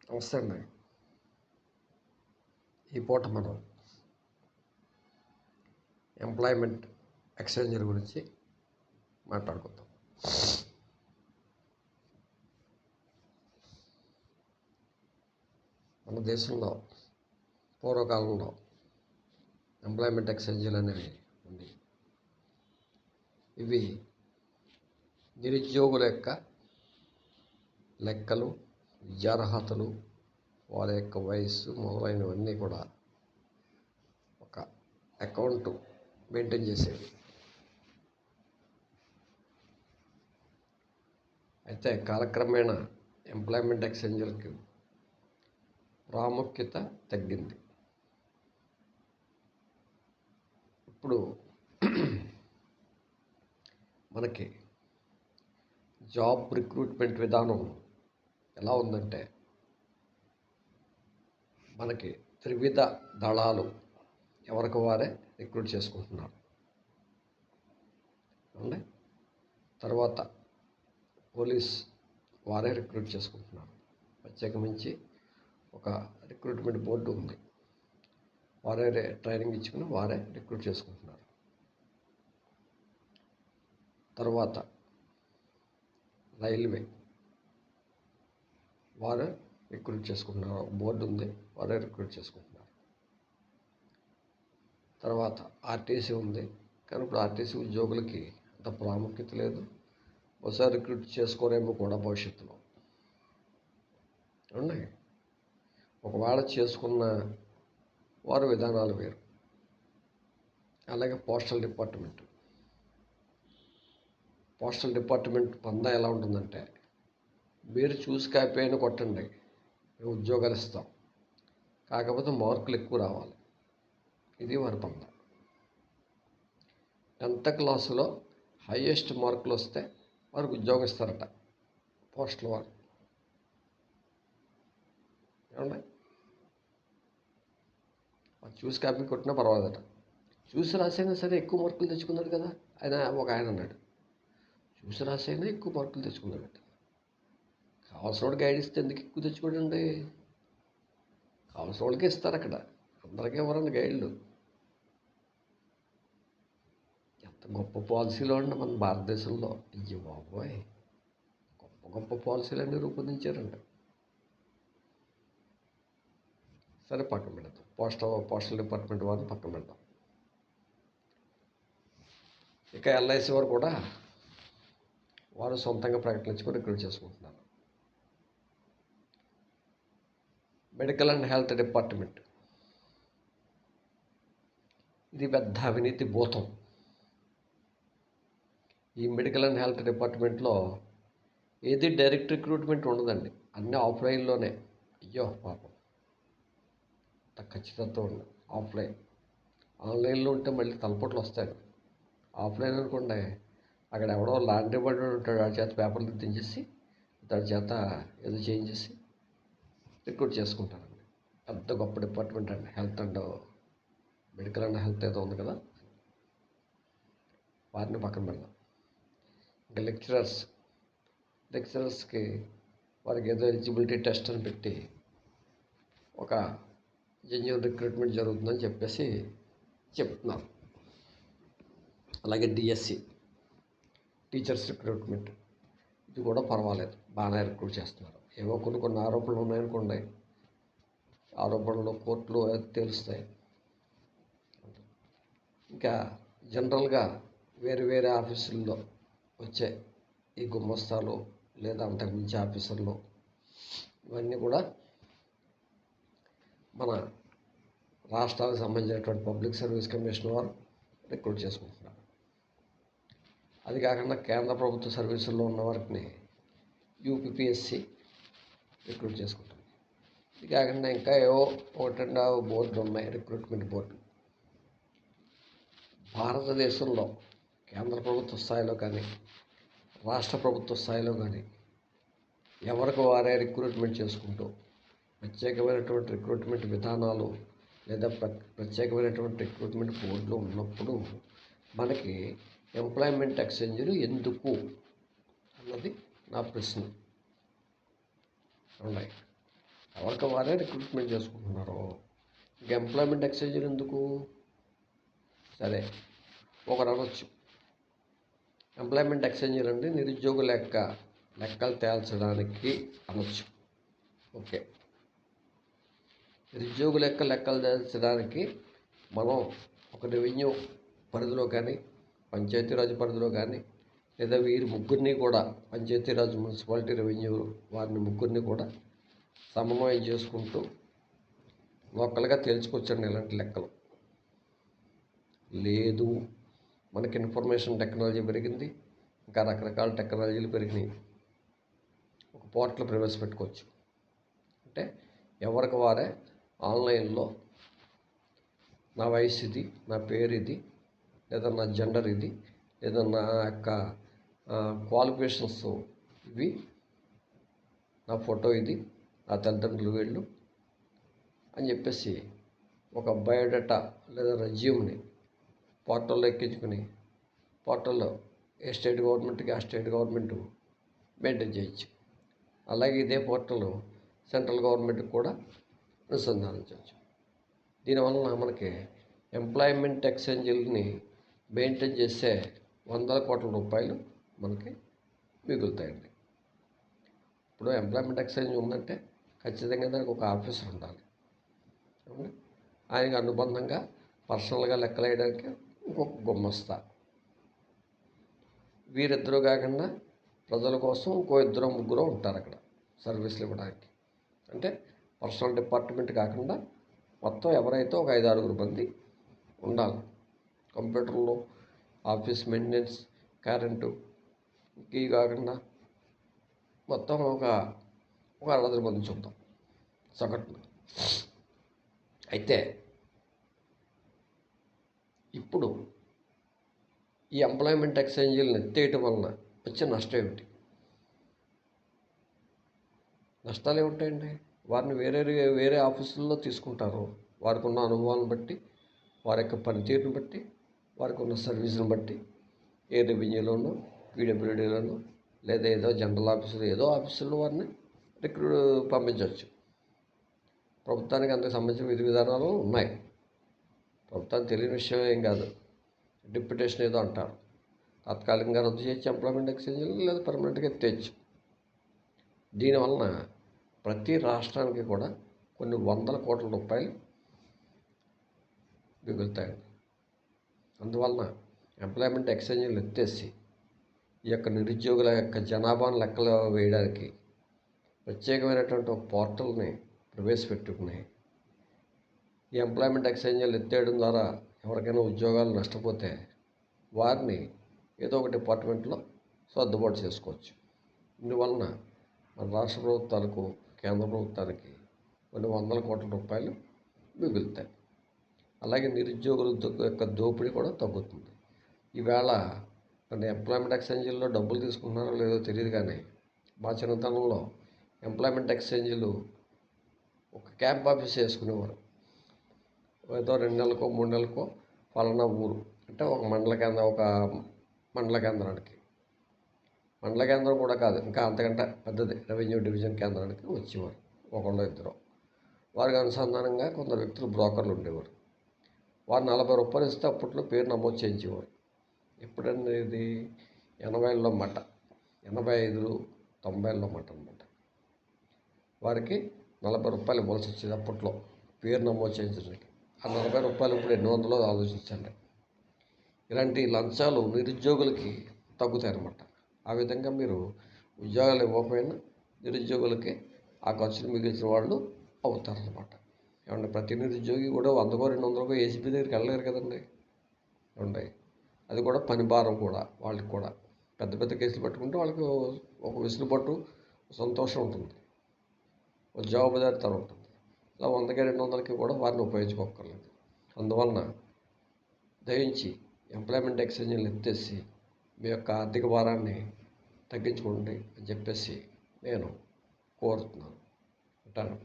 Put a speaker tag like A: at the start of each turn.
A: నమస్తే అండి. ఈ పూట మనం ఎంప్లాయ్మెంట్ ఎక్స్చేంజర్ గురించి మాట్లాడుకుందాం. మన దేశంలో పూర్వకాలంలో ఎంప్లాయ్మెంట్ ఎక్స్చేంజర్లు అనేవి ఉంది. ఇవి నిరుద్యోగుల యొక్క లెక్కలు, విద్యార్హతలు, వారి యొక్క వయస్సు మొదలైనవన్నీ కూడా ఒక అకౌంట్ మెయింటైన్ చేసేవి. అయితే కాలక్రమేణా ఎంప్లాయ్మెంట్ ఎక్స్చేంజర్కి ప్రాముఖ్యత తగ్గింది. ఇప్పుడు మనకి జాబ్ రిక్రూట్మెంట్ విధానం ఎలా ఉందంటే, మనకి త్రివిధ దళాలు ఎవరికి వారే రిక్రూట్ చేసుకుంటున్నారు. అవునండి. తర్వాత పోలీస్ వారే రిక్రూట్ చేసుకుంటున్నారు. ప్రత్యేకించి ఒక రిక్రూట్మెంట్ బోర్డు ఉంది, వారే ట్రైనింగ్ ఇచ్చుకుని వారే రిక్రూట్ చేసుకుంటున్నారు. తర్వాత రైల్వే వారే రిక్రూట్ చేసుకుంటున్నారు, బోర్డు ఉంది, వారే రిక్రూట్ చేసుకుంటున్నారు. తర్వాత ఆర్టీసీ ఉంది, కానీ ఇప్పుడు ఆర్టీసీ ఉద్యోగులకి అంత ప్రాముఖ్యత లేదు. బహుశా రిక్రూట్ చేసుకోరేమో కూడా భవిష్యత్తులో. ఉన్నాయి. ఒకవేళ చేసుకున్న వారు విధానాలు వేరు. అలాగే పోస్టల్ డిపార్ట్మెంట్ పందా ఎలా ఉంటుందంటే, మీరు చూసి కాపీని కొట్టండి, మేము ఉద్యోగాలు ఇస్తాం, కాకపోతే మార్కులు ఎక్కువ రావాలి. ఇది వారి పందా. 10th క్లాసులో హైయెస్ట్ మార్కులు వస్తే వారికి ఉద్యోగం ఇస్తారట పోస్టల్ వారు. ఏమండి, చూసి కాపీ కొట్టినా పర్వాలేదట. చూసి రాసైనా సరే ఎక్కువ మార్కులు తెచ్చుకున్నాడు కదా ఒక ఆయన అన్నాడు. చూసి రాసైనా ఎక్కువ మార్కులు తెచ్చుకున్నాడట. కావాల్సిన వాడు గైడ్ ఇస్తే ఎందుకు ఎక్కువ తెచ్చుకోడండి? కావాల్సిన వాళ్ళకి ఇస్తారు. అక్కడ అందరికీ ఎవరండి గైడ్లు? ఎంత గొప్ప పాలసీలో అండి మన భారతదేశంలో. అయ్యో బాబోయ్, గొప్ప గొప్ప పాలసీలన్నీ రూపొందించారండి. సరే, పక్కన పెడతాం. పోస్టల్ డిపార్ట్మెంట్ వారిని పక్కన పెడతాం. ఇక ఎల్ఐసి వారు కూడా వారు సొంతంగా ప్రకటించుకొని రిక్రూట్ చేసుకుంటున్నారు. మెడికల్ అండ్ హెల్త్ డిపార్ట్మెంట్, ఇది పెద్ద అవినీతి భూతం. ఈ మెడికల్ అండ్ హెల్త్ డిపార్ట్మెంట్లో ఏది డైరెక్ట్ రిక్రూట్మెంట్ ఉండదండి, అన్నీ ఆఫ్లైన్లోనే. అయ్యో పాపం, ఖచ్చితంగా ఉండదు. ఆఫ్లైన్. ఆన్లైన్లో ఉంటే మళ్ళీ తలపోట్లు వస్తాయి. ఆఫ్లైన్ అనుకోండి, అక్కడ ఎవడో లాండ్రీ పడి ఉంటాడు, వాడి చేత పేపర్లు దించేసి దాని చేత ఏదో చేంజేసి రిక్రూట్ చేసుకుంటారండి. పెద్ద గొప్ప డిపార్ట్మెంట్ అండి health and medical and health ఏదో ఉంది కదా, వారిని పక్కన పెడదాం. ఇంకా లెక్చరర్స్కి వారికి ఏదో ఎలిజిబిలిటీ టెస్ట్ అని పెట్టి ఒక జెన్యూన్ రిక్రూట్మెంట్ జరుగుతుందని చెప్పేసి చెప్తున్నారు. అలాగే డిఎస్సి టీచర్స్ రిక్రూట్మెంట్, ఇది కూడా పర్వాలేదు, బాగానే రిక్రూట్ చేస్తున్నారు. ఏవో కొన్ని ఆరోపణలు ఉన్నాయనుకోండి, ఆరోపణలు కోర్టులో తేలుస్తాయి. ఇంకా జనరల్గా వేరే ఆఫీసుల్లో వచ్చే ఈ గుమస్తాలు లేదా అంతకుమించి ఆఫీసర్లు, ఇవన్నీ కూడా మన రాష్ట్రాలకు సంబంధించినటువంటి పబ్లిక్ సర్వీస్ కమిషన్ వారు రిక్రూట్ చేసుకుంటున్నారు. అది కాకుండా కేంద్ర ప్రభుత్వ సర్వీసుల్లో ఉన్న వారిని యూపీపీఎస్సి రిక్రూట్ చేసుకుంటుంది. ఇది కాకుండా ఇంకా ఏవో 1-2 బోర్డులు ఉన్నాయి, రిక్రూట్మెంట్ బోర్డు. భారతదేశంలో కేంద్ర ప్రభుత్వ స్థాయిలో కానీ రాష్ట్ర ప్రభుత్వ స్థాయిలో కానీ ఎవరికి వారే రిక్రూట్మెంట్ చేసుకుంటూ ప్రత్యేకమైనటువంటి రిక్రూట్మెంట్ విధానాలు లేదా ప్రత్యేకమైనటువంటి రిక్రూట్మెంట్ బోర్డులు ఉన్నప్పుడు మనకి ఎంప్లాయ్మెంట్ ఎక్స్చేంజర్ ఎందుకు అన్నది నా ప్రశ్న. ఉన్నాయి. ఎవరికి వారే రిక్రూట్మెంట్ చేసుకుంటున్నారు. ఇంకా ఎంప్లాయ్మెంట్ ఎక్స్చేంజ్లు ఎందుకు? సరే, ఒకరు అనొచ్చు ఎంప్లాయ్మెంట్ ఎక్స్చేంజ్లు అంటే నిరుద్యోగుల లెక్కలు తేల్చడానికి అనొచ్చు. ఓకే, నిరుద్యోగుల లెక్కలు తేల్చడానికి మనం ఒక రెవెన్యూ పరిధిలో కానీ పంచాయతీరాజ్ పరిధిలో కానీ లేదా వీరి ముగ్గురిని కూడా పంచాయతీరాజ్ మున్సిపాలిటీ రెవెన్యూ వారిని ముగ్గురిని కూడా సమన్వయం చేసుకుంటూ లోకల్గా తేల్చుకొచ్చండి ఇలాంటి లెక్కలు. లేదు, మనకి ఇన్ఫర్మేషన్ టెక్నాలజీ పెరిగింది, ఇంకా రకరకాల టెక్నాలజీలు పెరిగినాయి, ఒక పోర్టల్ ప్రవేశపెట్టుకోవచ్చు. అంటే ఎవరికి వారే ఆన్లైన్లో నా వయసు ఇది, నా పేరు ఇది, లేదా నా జెండర్ ఇది, లేదా నా యొక్క క్వాలిఫికేషన్స్ ఇవి, నా ఫోటో ఇది, నా తల్లిదండ్రులు వీళ్ళు అని చెప్పేసి ఒక బయోడేటా లేదా రెజ్యూమ్ని పోర్టల్లో ఎక్కించుకుని పోర్టల్లో ఏ స్టేట్ గవర్నమెంట్కి ఆ స్టేట్ గవర్నమెంట్ మెయింటైన్ చేయొచ్చు. అలాగే ఇదే పోర్టల్ సెంట్రల్ గవర్నమెంట్కి కూడా అనుసంధానించవచ్చు. దీనివలన మనకి ఎంప్లాయ్మెంట్ ఎక్స్చేంజ్ని మెయింటైన్ చేసే వందల కోట్ల రూపాయలు మనకి మిగులుతాయండి. ఇప్పుడు ఎంప్లాయ్మెంట్ ఎక్స్చేంజ్ ఉందంటే ఖచ్చితంగా దానికి ఒక ఆఫీసర్ ఉండాలి. ఆయనకు అనుబంధంగా పర్సనల్గా లెక్కలు వేయడానికి ఇంకొక గుమస్తా, వీరిద్దరూ కాకుండా ప్రజల కోసం ఇంకో ఇద్దరు ముగ్గురు ఉంటారు అక్కడ సర్వీసులు ఇవ్వడానికి. అంటే పర్సనల్ డిపార్ట్మెంట్ కాకుండా మొత్తం ఎవరైతే ఒక 5-6 మంది ఉండాలి. కంప్యూటర్లో ఆఫీస్ మెయింటెనెన్స్, కరెంటు, ఇవి కాకుండా మొత్తం ఒక 60 మంది చూద్దాం సగటున. అయితే ఇప్పుడు ఈ ఎంప్లాయ్మెంట్ ఎక్స్చేంజీలను ఎత్తేయటం వలన వచ్చే నష్టం ఏమిటి? నష్టాలు ఏమిటాయండి? వారిని వేరే ఆఫీసుల్లో తీసుకుంటారు. వారికి ఉన్న అనుభవాలను బట్టి, వారి యొక్క పనితీరుని బట్టి, వారికి ఉన్న సర్వీస్ని బట్టి ఏ రెవెన్యూలోనూ, పీడబ్ల్యూడీలోనూ లేదా ఏదో జనరల్ ఆఫీసులో ఏదో ఆఫీసుల్లో వారిని పంపించవచ్చు. ప్రభుత్వానికి అందుకు సంబంధించిన విధి విధానాలు ఉన్నాయి. ప్రభుత్వానికి తెలియని విషయం ఏం కాదు. డిప్యుటేషన్ ఏదో అంటారు. తాత్కాలికంగా రద్దు చేయొచ్చు ఎంప్లాయ్మెంట్ ఎక్స్చేంజ్లు, లేదా పర్మనెంట్గా ఎత్తేయచ్చు. దీనివలన ప్రతి రాష్ట్రానికి కూడా కొన్ని వందల కోట్ల రూపాయలు మిగులుతాయండి. అందువలన ఎంప్లాయ్మెంట్ ఎక్స్చేంజ్లు ఎత్తేసి ఈ యొక్క నిరుద్యోగుల యొక్క జనాభాను లెక్కలు వేయడానికి ప్రత్యేకమైనటువంటి ఒక పోర్టల్ని ప్రవేశపెట్టుకుని ఈ ఎంప్లాయ్మెంట్ ఎక్స్చేంజ్లు ఎత్తేయడం ద్వారా ఎవరికైనా ఉద్యోగాలు నష్టపోతే వారిని ఏదో ఒక డిపార్ట్మెంట్లో సర్దుబాటు చేసుకోవచ్చు. ఇందువలన మన రాష్ట్ర ప్రభుత్వాలకు, కేంద్ర ప్రభుత్వానికి కొన్ని వందల కోట్ల రూపాయలు మిగులుతాయి. అలాగే నిరుద్యోగుల యొక్క దోపిడీ కూడా తగ్గుతుంది. ఈవేళ కొన్ని ఎంప్లాయ్మెంట్ ఎక్స్చేంజ్ల్లో డబ్బులు తీసుకుంటున్నారో లేదో తెలియదు, కానీ మా చిన్నతనంలో ఎంప్లాయ్మెంట్ ఎక్స్చేంజ్లు ఒక క్యాంప్ ఆఫీస్ వేసుకునేవారు. ఏదో 2 నెలలకో 3 నెలలకో ఫలానా ఊరు అంటే ఒక మండల కేంద్రానికి, మండల కేంద్రం కూడా కాదు, ఇంకా అంతకంటే పెద్దది రెవెన్యూ డివిజన్ కేంద్రానికి వచ్చేవారు. ఒకళ్ళు ఇద్దరు వారికి అనుసంధానంగా కొందరు వ్యక్తులు బ్రోకర్లు ఉండేవారు. వారు 40 రూపాయలు ఇస్తే అప్పట్లో పేరు నమోదు చేయించేవారు. ఎప్పుడండి ఇది? 80ల్లో మాట, 85, 90ల్లో మాట అనమాట. వారికి 40 రూపాయలు ఇవ్వాల్సి వచ్చేది అప్పట్లో పేరు నమోదు చేయించడానికి. ఆ 40 రూపాయలు ఇప్పుడు 800 ఆలోచించండి. ఇలాంటి లంచాలు నిరుద్యోగులకి తగ్గుతాయి అన్నమాట. ఆ విధంగా మీరు ఉద్యోగాలు ఇవ్వకపోయినా నిరుద్యోగులకి ఆ ఖర్చులు మిగిల్చిన వాళ్ళు అవుతారన్నమాట. ఏమంటే ప్రతి నిరుద్యోగి కూడా 100కో 200కో ఏసీపీ దగ్గరికి వెళ్ళలేరు కదండి. ఏమండి, అది కూడా పని భారం కూడా వాళ్ళకి కూడా. పెద్ద పెద్ద కేసులు పట్టుకుంటే వాళ్ళకి ఒక విసులుబాటు, సంతోషం ఉంటుంది, జవాబుదారితనం ఉంటుంది. ఇలా 100కి 200కి కూడా వారిని ఉపయోగించుకోక్కర్లేదు. అందువలన దయించి ఎంప్లాయ్మెంట్ ఎక్స్చేంజ్లు ఎత్తేసి మీ యొక్క ఆర్థిక భారాన్ని తగ్గించుకోండి అని చెప్పేసి నేను కోరుతున్నాను. ఉంటాను.